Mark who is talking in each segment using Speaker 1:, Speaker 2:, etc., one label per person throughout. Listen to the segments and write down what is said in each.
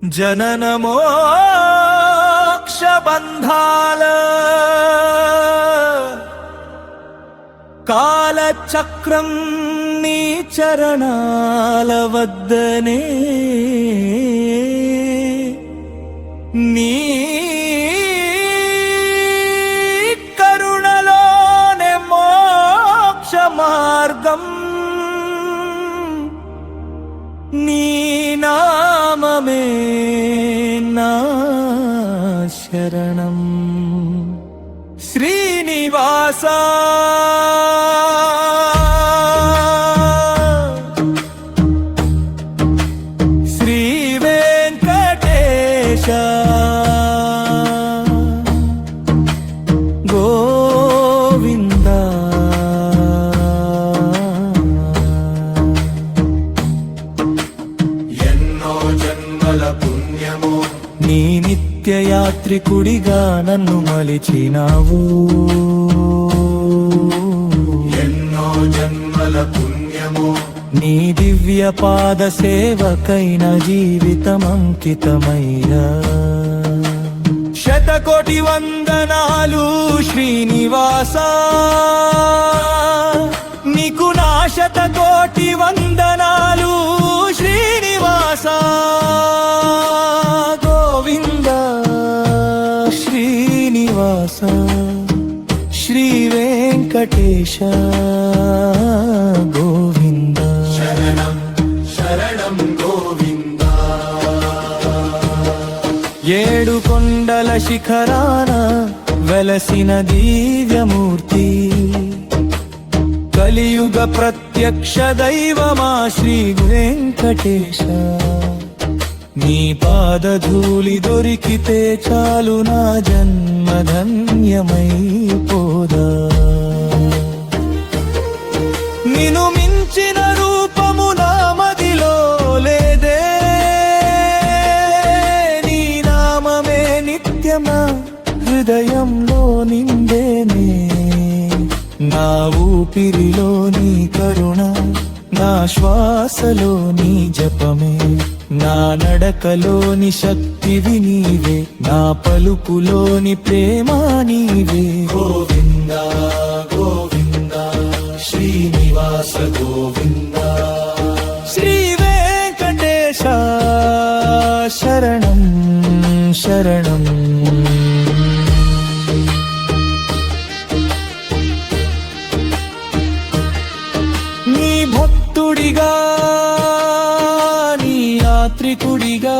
Speaker 1: జనన మోక్ష బంధాల కాలచక్రం నీ చరణాల వద్దనే నీ కరుణలోనే మోక్ష మార్గం నీ నామమే నా శరణం శ్రీనివాస శ్రీ వెంకటేశ గోవింద
Speaker 2: ఎన్నో జన్మల పుణ్యమో
Speaker 1: నీ నిత్యయాత్రికుడిగా నన్ను మలిచినావు.
Speaker 2: ఎన్నో జన్మల పుణ్యమో
Speaker 1: నీ దివ్య పాద సేవకైన జీవితం అంకితమయ్యా. శతకోటి వందనాలు శ్రీనివాస, నీకు నా శతకోటి వందనాలు శ్రీనివాస. గోవింద శ్రీనివాస శ్రీ వెంకటేశ గోవింద.
Speaker 2: శరణం శరణం గోవింద.
Speaker 1: ఏడు కొండల శిఖరాన వెలసిన దివ్యమూర్తి, కలియుగ ప్రత్యక్ష దైవమా శ్రీ వెంకటేశ. నీ పాదధూళి దొరికితే చాలు నా జన్మ ధన్యమైపోదా. నిన్ను మించిన రూపము నా మదిలో లేదే, నీ నామమే నిత్యమా హృదయంలో నిండేనే. నా ఊపిరిలో నీ కరుణ, నా శ్వాసలో నీ జపమే, నా నడకలోని శక్తివి నీవే, నా పలుకులోని ప్రేమ నీవే.
Speaker 2: గోవింద గోవింద శ్రీనివాస గోవింద.
Speaker 1: శ్రీ వెంకటేశ శరణం శరణం. నీ భక్తుడిగా, నీ యాత్రికుడిగా,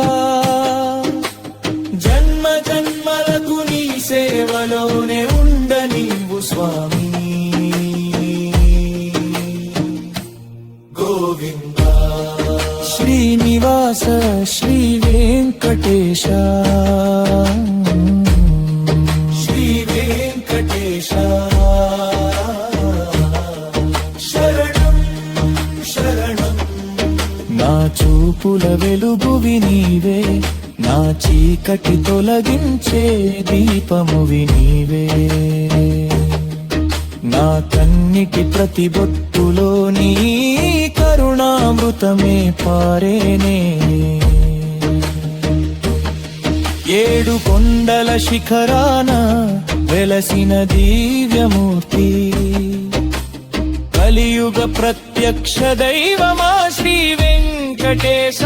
Speaker 1: జన్మ జన్మలకు నీ సేవలోనే ఉండ నీవు స్వామి.
Speaker 2: గోవింద
Speaker 1: శ్రీనివాస శ్రీ వెంకటేశ
Speaker 2: శ్రీ వెంకటేశ. శరణం శరణం.
Speaker 1: నా చూపుల వెలుగువి నీవే, నా చీకటి తొలగించే దీపమువి నీవే. నా కన్నిటి ప్రతి బొట్టులో నీ కరుణామృతమే పారేనే. ఏడు కొండల శిఖరాన వెలసిన దివ్యమూర్తి, కలియుగ ప్రత్యక్ష దైవమా శ్రీ వెంకటేశ.